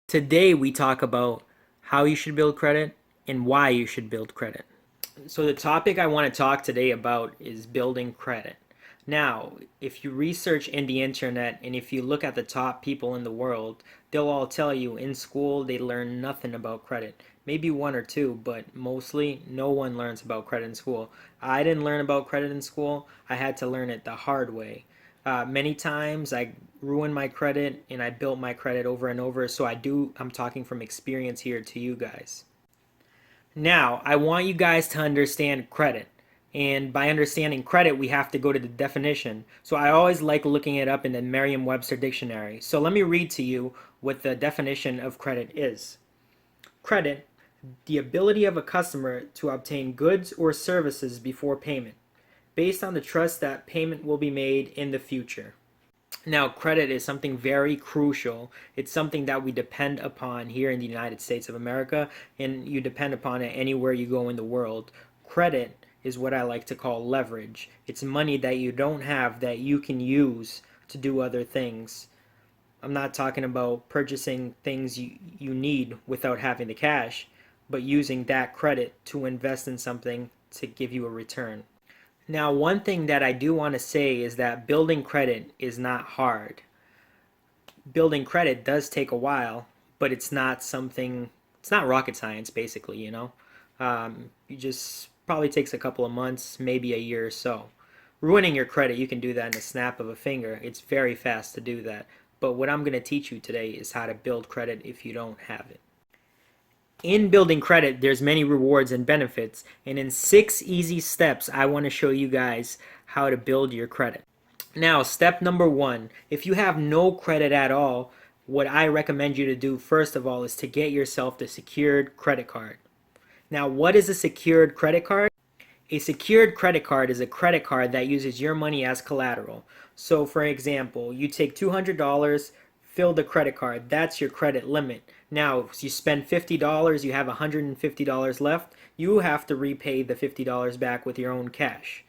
Today we talk about how you should build credit and why you should build credit. So the topic I want to talk today about is building credit. Now, if you research in the internet and if you look at the top people in the world, they'll all tell you in school they learn nothing about credit. Maybe one or two, but mostly no one learns about credit in school. I didn't learn about credit in school. I had to learn it the hard way. Many times I ruined my credit and I built my credit over and over. So I'm talking from experience here to you guys. Now, I want you guys to understand credit. And by understanding credit, we have to go to the definition. So I always like looking it up in the Merriam-Webster dictionary. So let me read to you what the definition of credit is. Credit, the ability of a customer to obtain goods or services before payment, based on the trust that payment will be made in the future. Now, credit is something very crucial. It's something that we depend upon here in the United States of America, and you depend upon it anywhere you go in the world. Credit is what I like to call leverage. It's money that you don't have that you can use to do other things. I'm not talking about purchasing things you need without having the cash, but using that credit to invest in something to give you a return. Now, one thing that I do want to say is that building credit is not hard. Building credit does take a while, but it's not rocket science, basically, you know? You just probably takes a couple of months, maybe a year or so. Ruining your credit, you can do that in a snap of a finger. It's very fast to do that. But what I'm going to teach you today is how to build credit if you don't have it. In building credit, there's many rewards and benefits, and in 6 easy steps, I want to show you guys how to build your credit. Now, step number 1, if you have no credit at all, what I recommend you to do first of all is to get yourself the secured credit card. Now, what is a secured credit card? A secured credit card is a credit card that uses your money as collateral. So, for example, you take $200, fill the credit card. That's your credit limit. Now, if you spend $50, you have $150 left. You have to repay the $50 back with your own cash.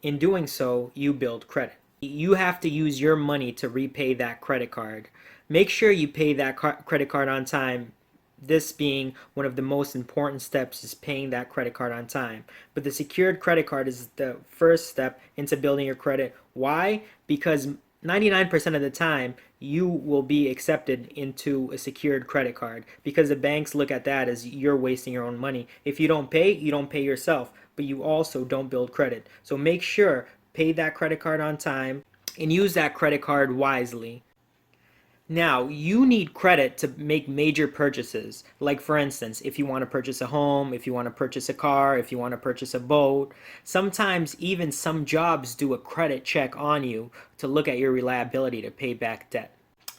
In doing so, you build credit. You have to use your money to repay that credit card. Make sure you pay that credit card on time. This being one of the most important steps is paying that credit card on time. But the secured credit card is the first step into building your credit. Why? Because 99% of the time you will be accepted into a secured credit card because the banks look at that as you're wasting your own money. If you don't pay yourself, but you also don't build credit. So make sure pay that credit card on time and use that credit card wisely. Now, you need credit to make major purchases. Like, for instance, if you want to purchase a home, if you want to purchase a car, if you want to purchase a boat. Sometimes even some jobs do a credit check on you to look at your reliability to pay back debt.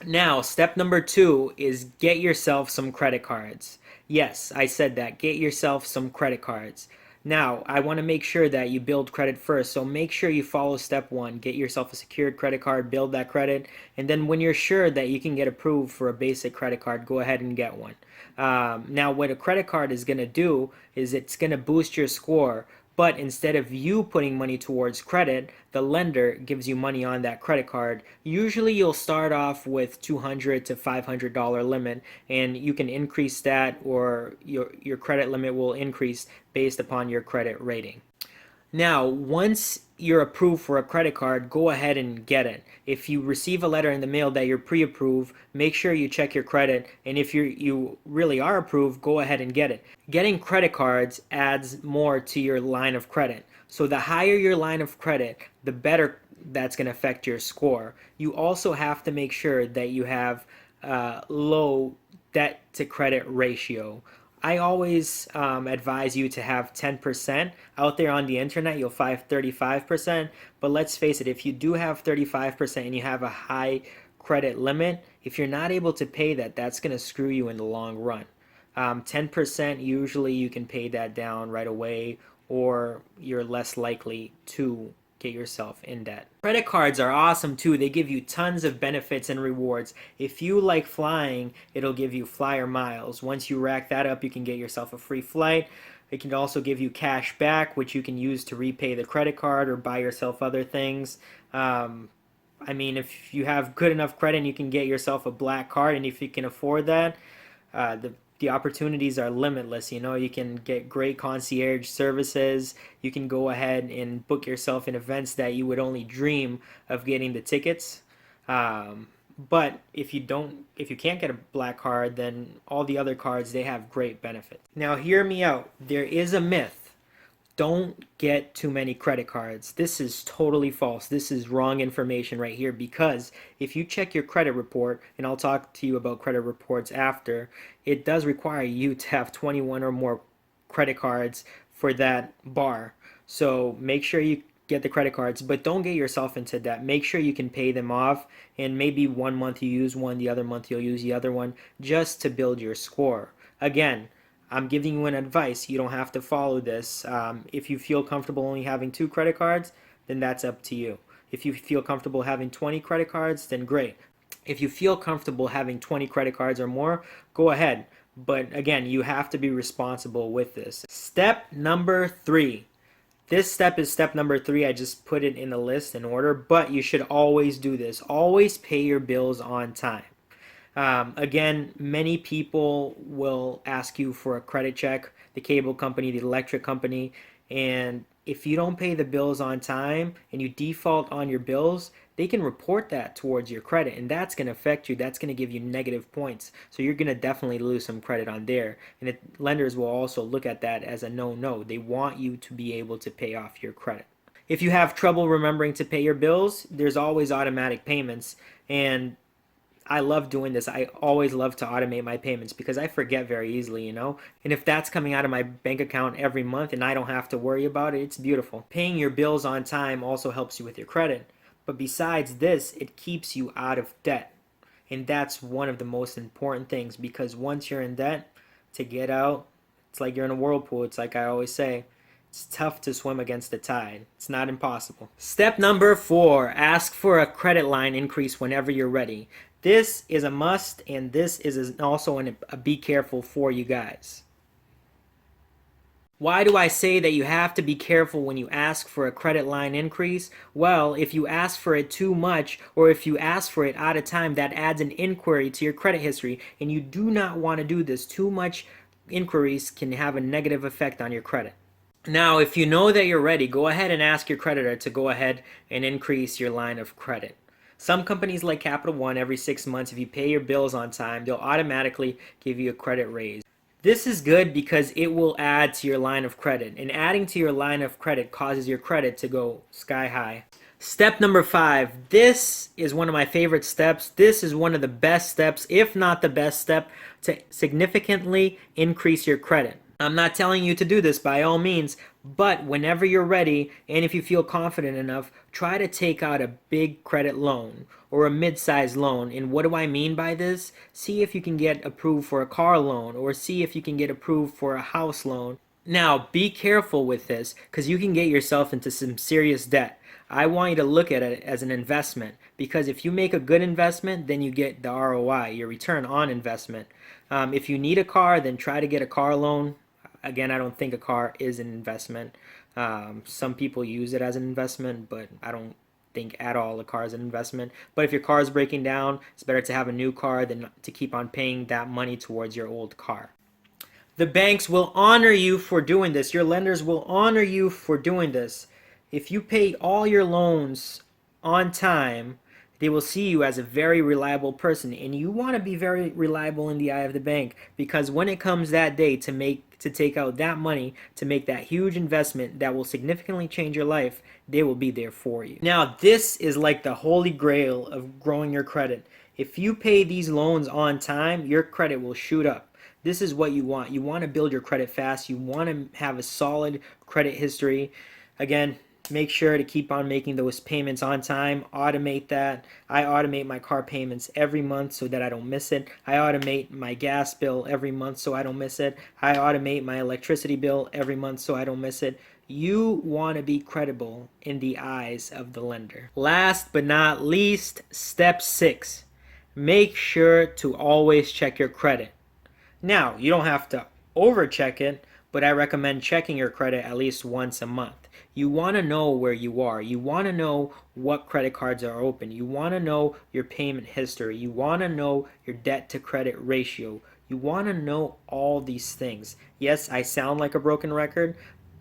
Now, step number 2 is get yourself some credit cards. Yes, I said that. Get yourself some credit cards. Now, I want to make sure that you build credit first. So make sure you follow step 1. Get yourself a secured credit card, build that credit, and then when you're sure that you can get approved for a basic credit card, go ahead and get one. Now, what a credit card is going to do is it's going to boost your score. But instead of you putting money towards credit, the lender gives you money on that credit card. Usually you'll start off with $200 to $500 limit, and you can increase that, or your credit limit will increase based upon your credit rating. Now, once you're approved for a credit card, go ahead and get it. If you receive a letter in the mail that you're pre-approved, make sure you check your credit, and if you really are approved, go ahead and get it. Getting credit cards adds more to your line of credit. So the higher your line of credit, the better that's going to affect your score. You also have to make sure that you have low debt to credit ratio. I always advise you to have 10%. Out there on the internet, you'll find 35%. But let's face it, if you do have 35% and you have a high credit limit, if you're not able to pay that, that's going to screw you in the long run. 10%, usually you can pay that down right away, or you're less likely to get yourself in debt. Credit cards are awesome too. They give you tons of benefits and rewards. If you like flying, it'll give you flyer miles. Once you rack that up, you can get yourself a free flight. It can also give you cash back, which you can use to repay the credit card or buy yourself other things. I mean, if you have good enough credit and you can get yourself a black card, and if you can afford that, the opportunities are limitless. You know, you can get great concierge services. You can go ahead and book yourself in events that you would only dream of getting the tickets. But if you can't get a black card, then all the other cards, they have great benefits. Now, hear me out. There is a myth. Don't get too many credit cards. This is totally false. This is wrong information right here, because if you check your credit report, and I'll talk to you about credit reports after, it does require you to have 21 or more credit cards for that bar. So make sure you get the credit cards, but don't get yourself into debt. Make sure you can pay them off, and maybe one month you use one, the other month you'll use the other one, just to build your score. Again, I'm giving you an advice. You don't have to follow this. If you feel comfortable only having 2 credit cards, then that's up to you. If you feel comfortable having 20 credit cards, then great. If you feel comfortable having 20 credit cards or more, go ahead. But again, you have to be responsible with this. Step number 3. This step is step number 3. I just put it in the list in order, but you should always do this. Always pay your bills on time. Again, many people will ask you for a credit check, the cable company, the electric company, and if you don't pay the bills on time and you default on your bills, they can report that towards your credit, and that's going to affect you. That's going to give you negative points. So you're going to definitely lose some credit on there. And lenders will also look at that as a no-no. They want you to be able to pay off your credit. If you have trouble remembering to pay your bills, there's always automatic payments, and I love doing this. I always love to automate my payments because I forget very easily, you know? And if that's coming out of my bank account every month and I don't have to worry about it, it's beautiful. Paying your bills on time also helps you with your credit. But besides this, it keeps you out of debt. And that's one of the most important things, because once you're in debt, to get out, it's like you're in a whirlpool. It's like I always say, it's tough to swim against the tide. It's not impossible. Step number 4, ask for a credit line increase whenever you're ready. This is a must, and this is also a be careful for you guys. Why do I say that you have to be careful when you ask for a credit line increase? Well, if you ask for it too much, or if you ask for it out of time, that adds an inquiry to your credit history, and you do not want to do this. Too much inquiries can have a negative effect on your credit. Now, if you know that you're ready, go ahead and ask your creditor to go ahead and increase your line of credit. Some companies like Capital One, every 6 months, if you pay your bills on time, they'll automatically give you a credit raise. This is good because it will add to your line of credit, and adding to your line of credit causes your credit to go sky high. Step number 5. This is one of my favorite steps. This is one of the best steps, if not the best step, to significantly increase your credit. I'm not telling you to do this by all means, but whenever you're ready and if you feel confident enough, try to take out a big credit loan or a mid-sized loan. And what do I mean by this? See if you can get approved for a car loan, or see if you can get approved for a house loan. Now, be careful with this, because you can get yourself into some serious debt. I want you to look at it as an investment, because if you make a good investment, then you get the ROI, your return on investment. If you need a car, then try to get a car loan. Again, I don't think a car is an investment. Some people use it as an investment, but I don't think at all a car is an investment. But if your car is breaking down, it's better to have a new car than to keep on paying that money towards your old car. The banks will honor you for doing this. Your lenders will honor you for doing this. If you pay all your loans on time, they will see you as a very reliable person, and you want to be very reliable in the eye of the bank, because when it comes that day to take out that money to make that huge investment that will significantly change your life, they will be there for you. Now, this is like the holy grail of growing your credit. If you pay these loans on time, your credit will shoot up. This is what you want. You want to build your credit fast. You want to have a solid credit history. Again, make sure to keep on making those payments on time. Automate that. I automate my car payments every month so that I don't miss it. I automate my gas bill every month so I don't miss it. I automate my electricity bill every month so I don't miss it. You want to be credible in the eyes of the lender. Last but not least, step 6. Make sure to always check your credit. Now, you don't have to overcheck it, but I recommend checking your credit at least once a month. You want to know where you are. You want to know what credit cards are open. You want to know your payment history. You want to know your debt to credit ratio. You want to know all these things. Yes, I sound like a broken record,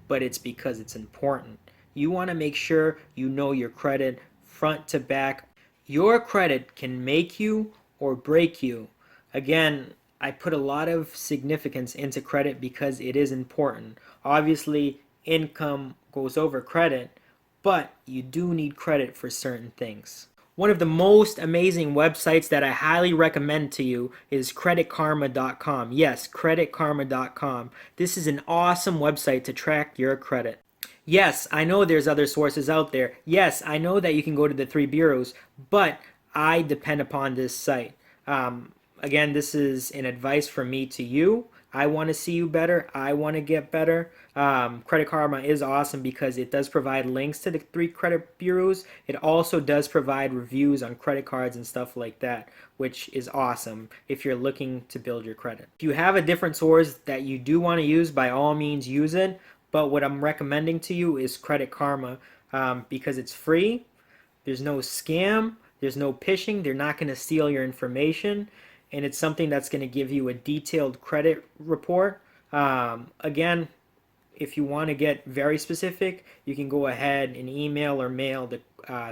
but it's because it's important. You want to make sure you know your credit front to back. Your credit can make you or break you. Again, I put a lot of significance into credit because it is important. Obviously, income goes over credit, but you do need credit for certain things. One of the most amazing websites that I highly recommend to you is creditkarma.com. Yes, creditkarma.com. This is an awesome website to track your credit. Yes, I know there's other sources out there. Yes, I know that you can go to the three bureaus, but I depend upon this site. Again, this is an advice from me to you. I want to see you better. I want to get better. Credit Karma is awesome because it does provide links to the three credit bureaus. It also does provide reviews on credit cards and stuff like that, which is awesome if you're looking to build your credit. If you have a different source that you do want to use, by all means use it. But what I'm recommending to you is Credit Karma because it's free. There's no scam. There's no phishing. They're not going to steal your information. And it's something that's going to give you a detailed credit report. Again, if you want to get very specific, you can go ahead and email or mail the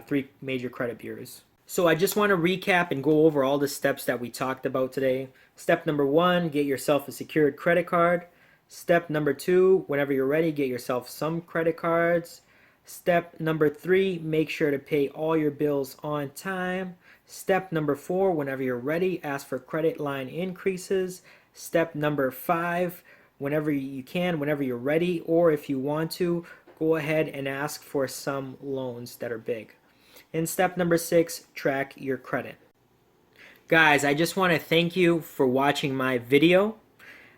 three major credit bureaus. So I just want to recap and go over all the steps that we talked about today. Step number 1, get yourself a secured credit card. Step number 2, whenever you're ready, get yourself some credit cards. Step number 3, make sure to pay all your bills on time. Step number 4, whenever you're ready, ask for credit line increases. Step number 5, whenever you can, whenever you're ready, or if you want to, go ahead and ask for some loans that are big. And step number 6, track your credit. Guys, I just want to thank you for watching my video.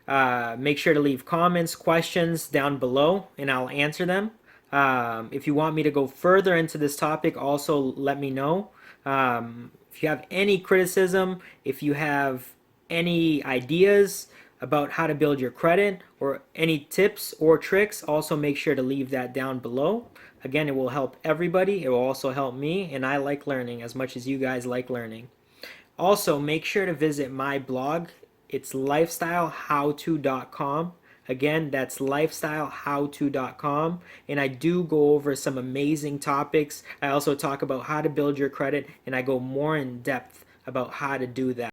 Make sure to leave comments, questions down below, and I'll answer them. If you want me to go further into this topic, also let me know. If you have any criticism, if you have any ideas about how to build your credit or any tips or tricks, also make sure to leave that down below. Again, it will help everybody. It will also help me, and I like learning as much as you guys like learning. Also, make sure to visit my blog. It's lifestylehowto.com. Again, that's lifestylehowto.com, and I do go over some amazing topics. I also talk about how to build your credit, and I go more in depth about how to do that.